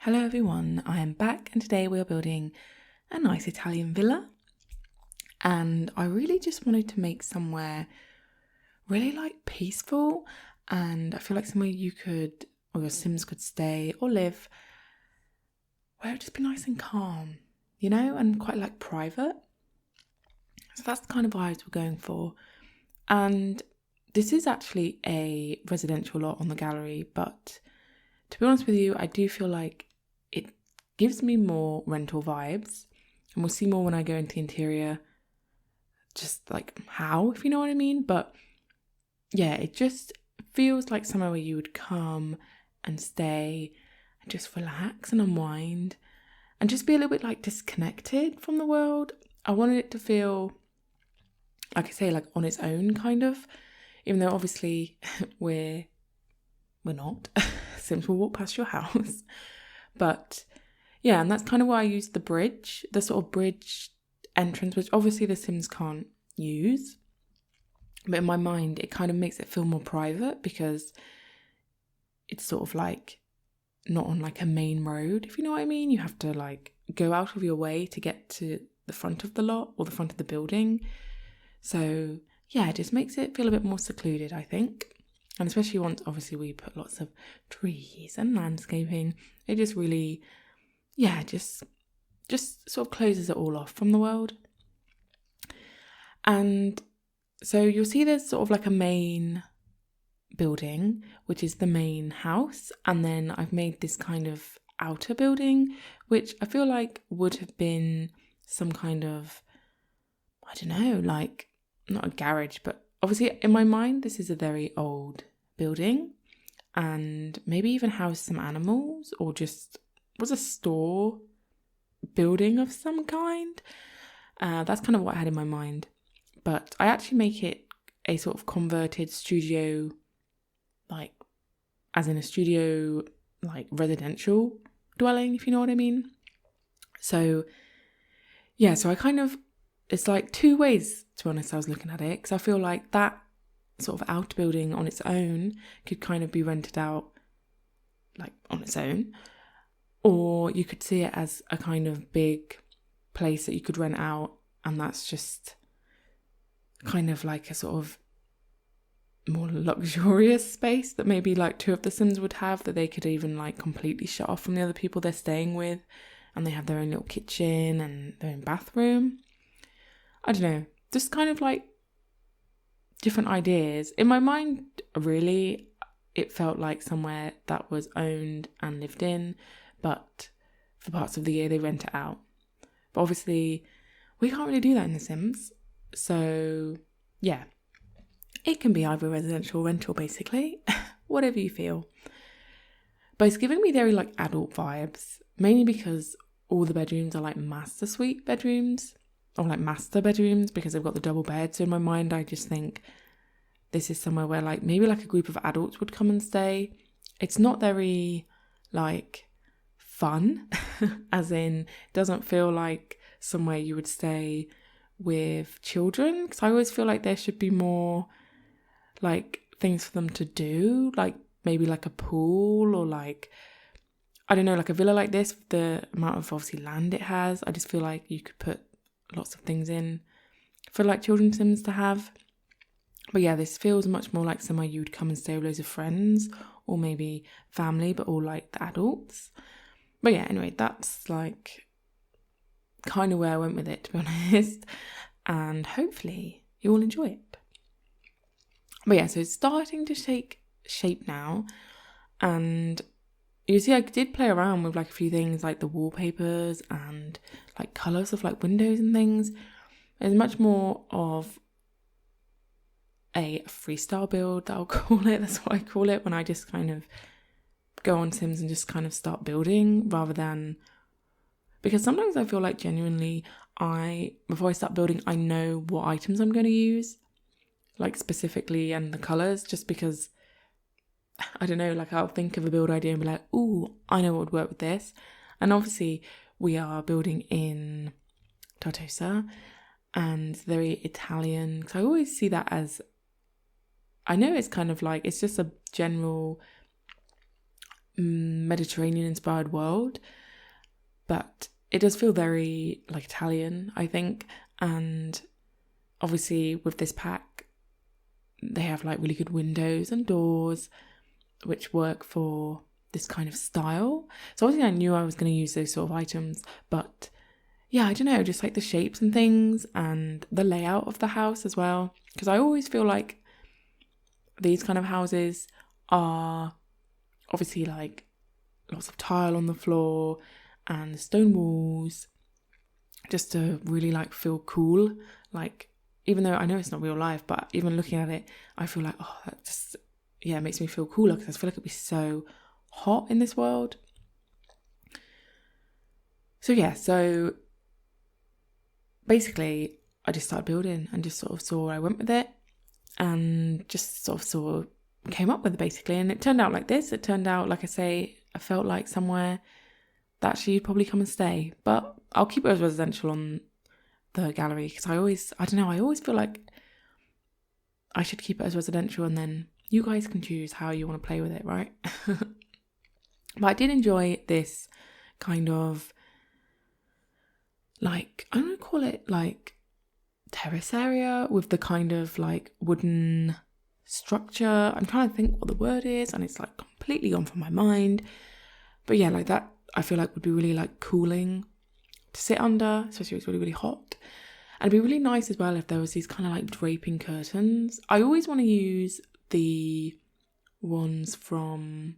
Hello everyone, I am back and today we are building a nice Italian villa, and I really just wanted to make somewhere really peaceful, and I feel like somewhere you could, or your Sims could stay or live, where it'd just be nice and calm, and quite private. So that's the kind of vibes we're going for. And this is actually a residential lot on the gallery, but to be honest with you, I do feel like it gives me more rental vibes, and we'll see more when I go into the interior, just how, if you know what I mean. But yeah, it just feels like somewhere where you would come and stay and just relax and unwind and just be a little bit disconnected from the world. I wanted it to feel, like I say, on its own kind of, even though obviously we're not. Sims will walk past your house. But yeah, and that's kind of why I used the bridge, the sort of bridge entrance, which obviously the Sims can't use. But in my mind, it kind of makes it feel more private because it's sort of not on a main road, if you know what I mean. You have to go out of your way to get to the front of the lot or the front of the building. So yeah, it just makes it feel a bit more secluded, I think. And especially once, obviously, we put lots of trees and landscaping, it just really, just sort of closes it all off from the world. And so you'll see there's sort of a main building, which is the main house. And then I've made this kind of outer building, which I feel like would have been some kind of, I don't know, not a garage, but obviously in my mind, this is a very old building and maybe even housed some animals or just was a store building of some kind. That's kind of what I had in my mind. But I actually make it a sort of converted studio, as in a studio, residential dwelling, if you know what I mean. So yeah, so I kind of, it's two ways, to be honest, I was looking at it, because I feel like that sort of outbuilding on its own could kind of be rented out on its own, or you could see it as a kind of big place that you could rent out, and that's just kind of a sort of more luxurious space that maybe two of the Sims would have, that they could even completely shut off from the other people they're staying with, and they have their own little kitchen and their own bathroom. I don't know, just kind of different ideas. In my mind, really, it felt like somewhere that was owned and lived in, but for parts of the year they rent it out. But obviously, we can't really do that in The Sims. So yeah, it can be either residential or rental, basically, whatever you feel. But it's giving me very adult vibes, mainly because all the bedrooms are master suite bedrooms, or master bedrooms, because they've got the double bed. So in my mind, I just think this is somewhere where maybe a group of adults would come and stay. It's not very fun, as in, it doesn't feel like somewhere you would stay with children, because I always feel like there should be more things for them to do, maybe a pool, or I don't know, a villa like this, the amount of obviously land it has. I just feel like you could put lots of things in for children's Sims to have. But yeah, this feels much more like somewhere you would come and stay with loads of friends, or maybe family, but all the adults. But yeah, anyway, that's kind of where I went with it, to be honest, and hopefully you all enjoy it. But yeah, so it's starting to take shape now, and you see I did play around with a few things the wallpapers and colours of windows and things. It's much more of a freestyle build, that I'll call it. That's what I call it, when I just kind of go on Sims and just kind of start building, rather than, because sometimes I feel genuinely before I start building, I know what items I'm going to use, specifically, and the colours, just because, I don't know, I'll think of a build idea and be ooh, I know what would work with this. And obviously we are building in Tartosa, and very Italian, because I always see that as, I know it's kind of it's just a general Mediterranean inspired world, but it does feel very like Italian, I think. And obviously with this pack, they have like really good windows and doors which work for this kind of style. So obviously I knew I was going to use those sort of items, but yeah, I don't know, just like the shapes and things and the layout of the house as well. Because I always feel like these kind of houses are obviously like lots of tile on the floor and stone walls, just to really like feel cool. Like, even though I know it's not real life, but even looking at it, I feel like, oh, that just, yeah, it makes me feel cooler, because I feel like it'd be so hot in this world. So yeah, so basically I just started building and just sort of saw where I went with it, and just sort of came up with it basically. And it turned out like this. It turned out, like I say, I felt like somewhere that she'd probably come and stay, but I'll keep it as residential on the gallery, because I always feel like I should keep it as residential, and then you guys can choose how you want to play with it, right? But I did enjoy this kind of, like, I'm going to call it like terrace area with the kind of like wooden structure. I'm trying to think what the word is, and it's like completely gone from my mind. But yeah, like that I feel like would be really like cooling to sit under, especially if it's really, really hot. And it'd be really nice as well if there was these kind of like draping curtains. I always want to use the ones from,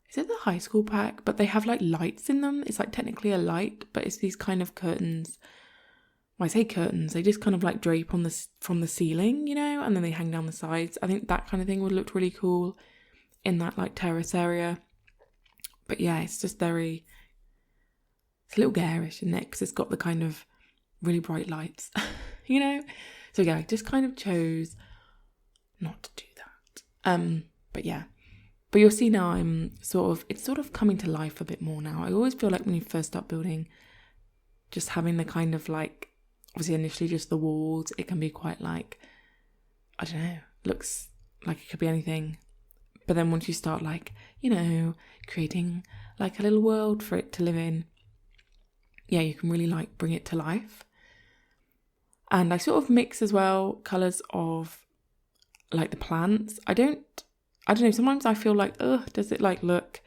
is it the high school pack? But they have like lights in them. It's like technically a light, but it's these kind of curtains. When I say curtains, they just kind of like drape on from the ceiling, you know, and then they hang down the sides. I think that kind of thing would look really cool in that like terrace area. But yeah, it's a little garish, isn't it? Because it's got the kind of really bright lights, you know? So yeah, I just kind of chose not to do that. But yeah. But you'll see now it's sort of coming to life a bit more now. I always feel like when you first start building, just having the kind of like, obviously initially just the walls, it can be quite like, I don't know, looks like it could be anything. But then once you start like, you know, creating like a little world for it to live in, yeah, you can really like bring it to life. And I sort of mix as well colours of like the plants. I don't know, sometimes I feel like, does it like look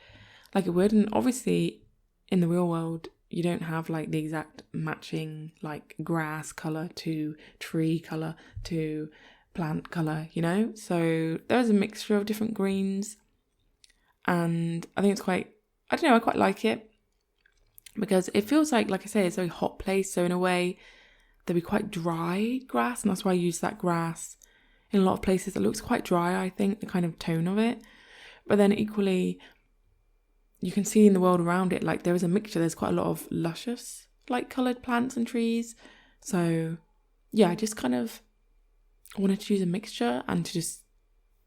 like it would? And obviously in the real world, you don't have like the exact matching like grass colour to tree colour to plant colour, you know? So there's a mixture of different greens, and I think it's quite, I don't know, I quite like it, because it feels like I say, it's a very hot place. So in a way, there'll be quite dry grass, and that's why I use that grass in a lot of places. It looks quite dry, I think, the kind of tone of it. But then equally, you can see in the world around it, like there is a mixture. There's quite a lot of luscious, like coloured plants and trees. So yeah, I just kind of wanted to use a mixture and to just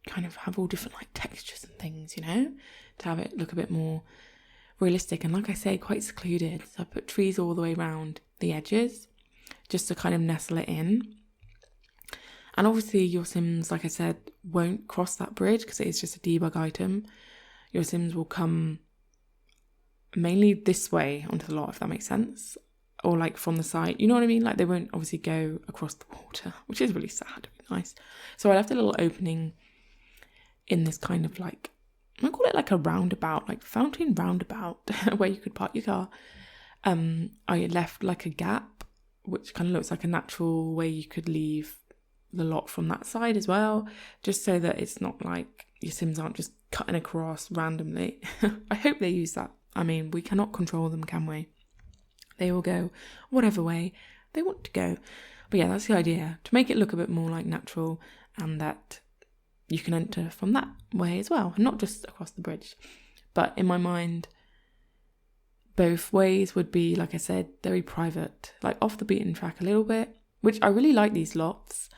kind of have all different like textures and things, you know, to have it look a bit more realistic. And like I say, quite secluded. So I put trees all the way around the edges just to kind of nestle it in. And obviously your Sims, like I said, won't cross that bridge because it is just a debug item. Your Sims will come mainly this way onto the lot, if that makes sense. Or like from the side, you know what I mean? Like they won't obviously go across the water, which is really sad. It'd be nice. So I left a little opening in this kind of like, I call it like a roundabout, like fountain roundabout, where you could park your car. I left like a gap, which kind of looks like a natural way you could leave the lot from that side as well, just so that it's not like your Sims aren't just cutting across randomly. I hope they use that. I mean, we cannot control them, can we? They will go whatever way they want to go. But yeah, that's the idea, to make it look a bit more like natural, and that you can enter from that way as well, and not just across the bridge. But in my mind, both ways would be, like I said, very private, like off the beaten track a little bit, which I really like these lots,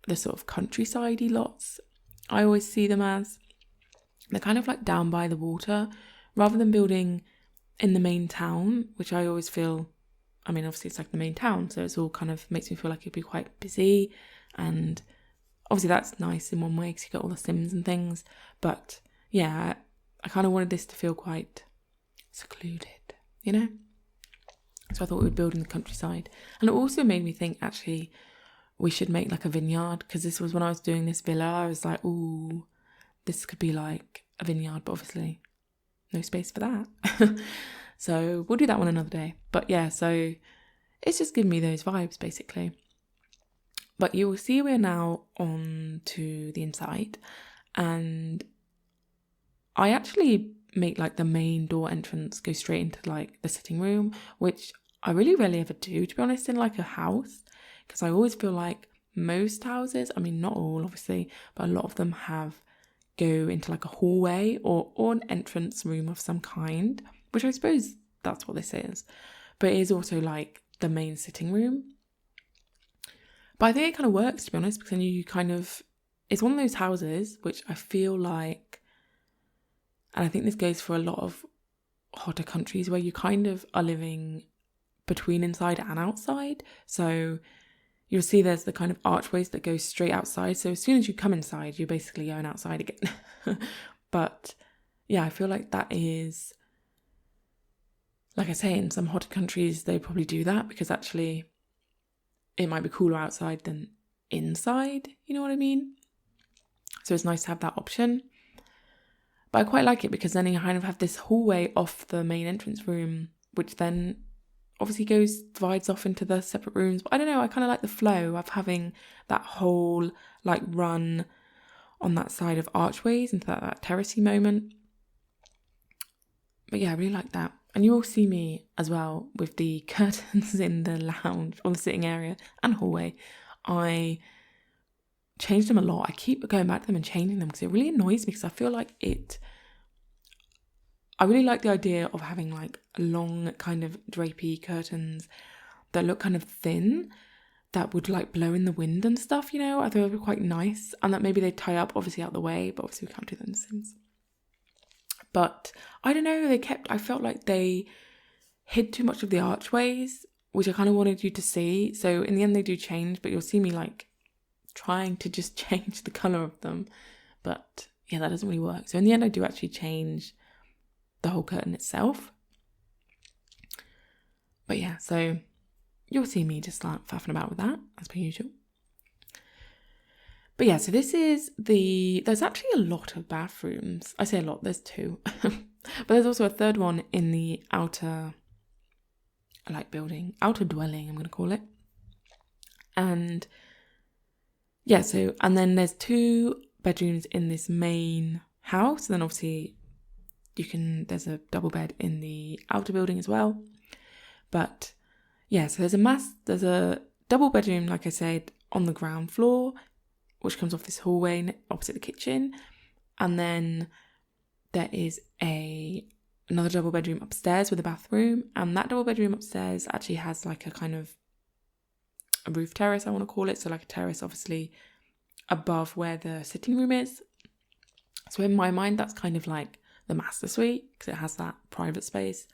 the sort of countryside-y lots. I always see them as, they're kind of like down by the water, rather than building in the main town, which I always feel, I mean, obviously it's like the main town, so it's all kind of makes me feel like it'd be quite busy, and obviously that's nice in one way because you got all the Sims and things, but yeah, I kind of wanted this to feel quite secluded, you know? So I thought we would build in the countryside. And it also made me think, actually, we should make like a vineyard, because this was when I was doing this villa, I was like, ooh, this could be like a vineyard, but obviously no space for that. So we'll do that one another day. But yeah, so it's just given me those vibes basically. But you will see we're now on to the inside, and I actually make like the main door entrance go straight into like the sitting room, which I really rarely ever do, to be honest, in like a house, because I always feel like most houses, I mean not all obviously, but a lot of them go into like a hallway or an entrance room of some kind, which I suppose that's what this is, but it is also like the main sitting room. But I think it kind of works, to be honest, because then you kind of, it's one of those houses which I feel like, and I think this goes for a lot of hotter countries, where you kind of are living between inside and outside. So you'll see there's the kind of archways that go straight outside. So as soon as you come inside, you're basically going outside again. But yeah, I feel like that is, like I say, in some hotter countries, they probably do that because actually it might be cooler outside than inside. You know what I mean? So it's nice to have that option. But I quite like it because then you kind of have this hallway off the main entrance room, which then obviously divides off into the separate rooms. But I don't know, I kind of like the flow of having that whole like run on that side of archways into that terracey moment. But yeah, I really like that. And you will see me as well with the curtains in the lounge or the sitting area and hallway. I changed them a lot. I keep going back to them and changing them because it really annoys me, because I feel like I really like the idea of having like long kind of drapey curtains that look kind of thin, that would like blow in the wind and stuff, you know. I thought it would be quite nice, and that maybe they tie up obviously out the way, but obviously we can't do that in The Sims. But I don't know, I felt like they hid too much of the archways, which I kind of wanted you to see. So in the end they do change, but you'll see me like trying to just change the colour of them. But yeah, that doesn't really work. So in the end I do actually change the whole curtain itself. But yeah, so you'll see me just like faffing about with that as per usual. But yeah, so there's actually a lot of bathrooms. I say a lot, there's 2. But there's also a third one in the outer dwelling, I'm going to call it. And yeah, so, and then there's 2 bedrooms in this main house. And then obviously there's a double bed in the outer building as well. But yeah, so there's a double bedroom, like I said, on the ground floor, which comes off this hallway opposite the kitchen. And then there is another double bedroom upstairs with a bathroom. And that double bedroom upstairs actually has like a kind of a roof terrace, I want to call it. So like a terrace, obviously, above where the sitting room is. So in my mind, that's kind of like the master suite, because it has that private space.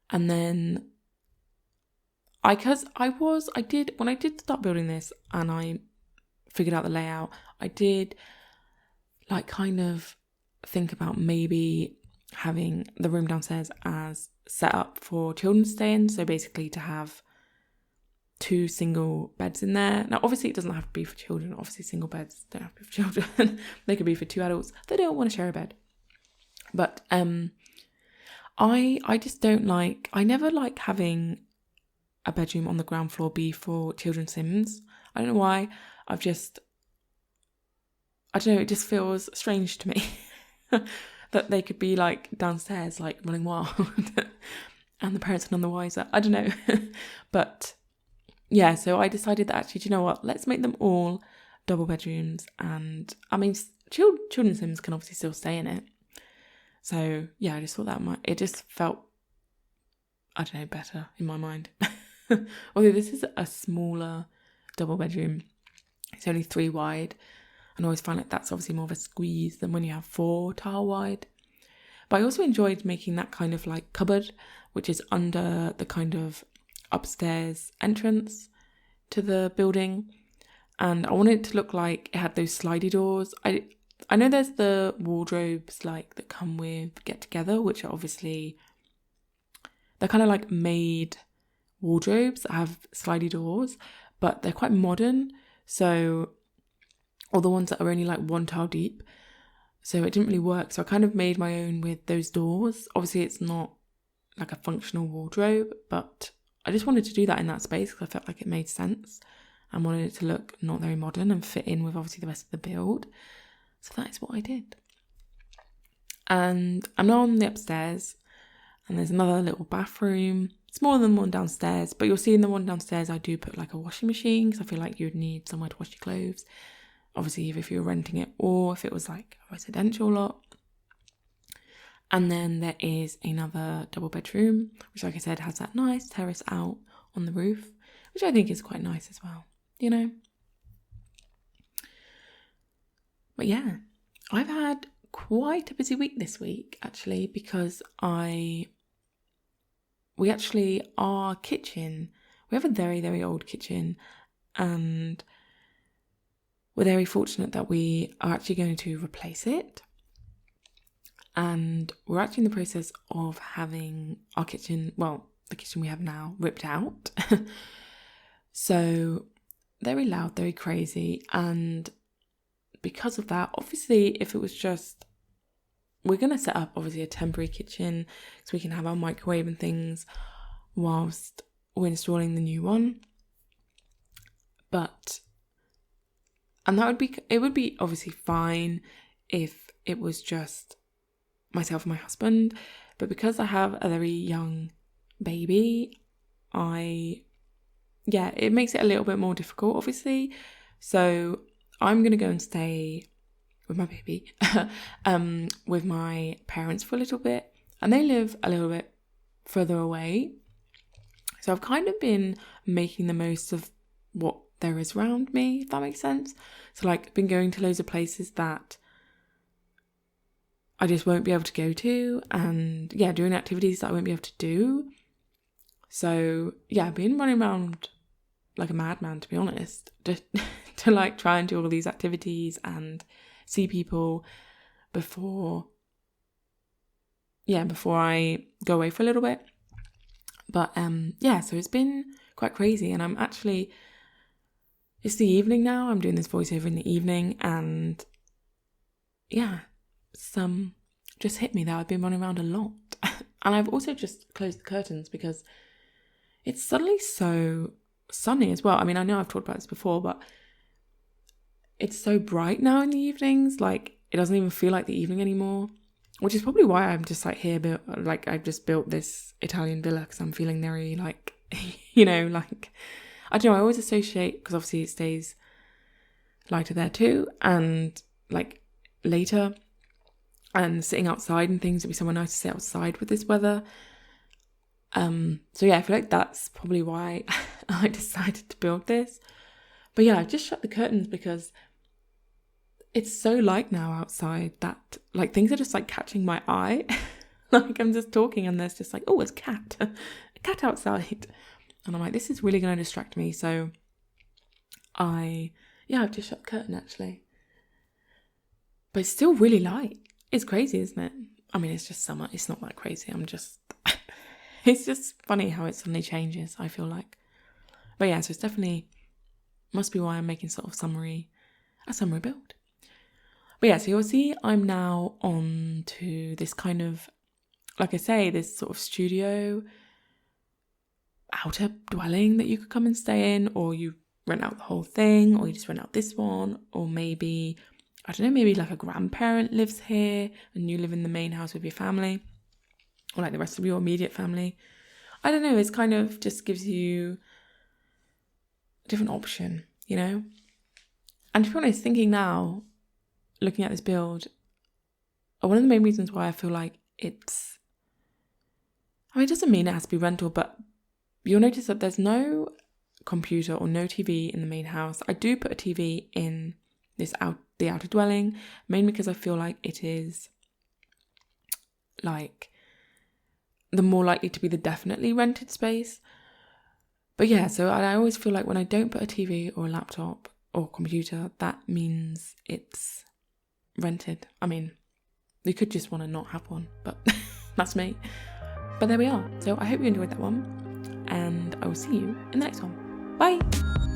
And then when I did start building this and I figured out the layout, I did like kind of think about maybe having the room downstairs as set up for children to stay in. So basically to have 2 single beds in there. Now obviously it doesn't have to be for children. Obviously single beds don't have to be for children. They could be for 2 adults that don't want to share a bed. But I just don't like, I never like having a bedroom on the ground floor be for children's Sims. I don't know why. I don't know, it just feels strange to me that they could be like downstairs like running wild and the parents are none the wiser. I don't know. But yeah, so I decided that actually, do you know what, let's make them all double bedrooms. And I mean, children's Sims can obviously still stay in it. So yeah, I just thought it just felt, I don't know, better in my mind. Although this is a smaller double bedroom, it's only 3 wide, and I always find like that's obviously more of a squeeze than when you have 4 tile wide. But I also enjoyed making that kind of like cupboard, which is under the kind of upstairs entrance to the building, and I wanted it to look like it had those slidey doors. I know there's the wardrobes like that come with Get Together, which are obviously, they're kind of like made wardrobes that have slidey doors, but they're quite modern. So, or the ones that are only like one tile deep. So it didn't really work. So I kind of made my own with those doors. Obviously it's not like a functional wardrobe, but I just wanted to do that in that space because I felt like it made sense and wanted it to look not very modern and fit in with obviously the rest of the build. So that is what I did. And I'm now on the upstairs, and there's another little bathroom, smaller than the one downstairs, but you'll see in the one downstairs I do put like a washing machine because I feel like you'd need somewhere to wash your clothes. Obviously, either if you were renting it or if it was like a residential lot. And then there is another double bedroom, which, like I said, has that nice terrace out on the roof, which I think is quite nice as well, you know. But yeah, I've had quite a busy week this week, actually, because our kitchen, we have a very, very old kitchen, and we're very fortunate that we are actually going to replace it. And we're actually in the process of having our kitchen, well, the kitchen we have now, ripped out. So very loud, very crazy. And because of that, obviously, if it was just, we're going to set up obviously a temporary kitchen so we can have our microwave and things whilst we're installing the new one. And it would be obviously fine if it was just myself and my husband, but because I have a very young baby, it makes it a little bit more difficult, obviously. So I'm going to go and stay with my baby with my parents for a little bit, and they live a little bit further away. So I've kind of been making the most of what there is around me, if that makes sense. So like, been going to loads of places that I just won't be able to go to, and doing activities that I won't be able to do. So I've been running around like a madman, to be honest, to like try and do all of these activities and see people before I go away for a little bit. But so it's been quite crazy, and it's the evening now. I'm doing this voiceover in the evening, and some just hit me that I've been running around a lot. And I've also just closed the curtains because it's suddenly so sunny as well. I mean, I know I've talked about this before, but it's so bright now in the evenings. Like, it doesn't even feel like the evening anymore, which is probably why I'm just like here, like I've just built this Italian villa because I'm feeling very like, like, I don't know, I always associate, because obviously it stays lighter there too, and like later, and sitting outside and things, it'd be somewhere nice to sit outside with this weather. I feel like that's probably why I decided to build this. But I just shut the curtains because it's so light now outside that like things are just like catching my eye. Like, I'm just talking and there's just like, oh, it's a cat outside. And I'm like, this is really going to distract me. So I've just shut the curtain actually. But it's still really light. It's crazy, isn't it? I mean, it's just summer. It's not that crazy. It's just funny how it suddenly changes, I feel like. But so it's definitely, must be why I'm making sort of a summary build. But so you'll see I'm now on to this kind of, like I say, this sort of studio outer dwelling that you could come and stay in, or you rent out the whole thing, or you just rent out this one, or maybe, I don't know, maybe like a grandparent lives here and you live in the main house with your family, or like the rest of your immediate family. I don't know, it's kind of just gives you a different option, And to be honest, thinking now, looking at this build, one of the main reasons why I feel like it doesn't mean it has to be rental, but you'll notice that there's no computer or no TV in the main house. I do put a TV in the outer dwelling, mainly because I feel like it is like the more likely to be the definitely rented space. But so I always feel like when I don't put a TV or a laptop or computer, that means it's rented. I mean, you could just want to not have one, but that's me. But there we are. So I hope you enjoyed that one, and I will see you in the next one. Bye!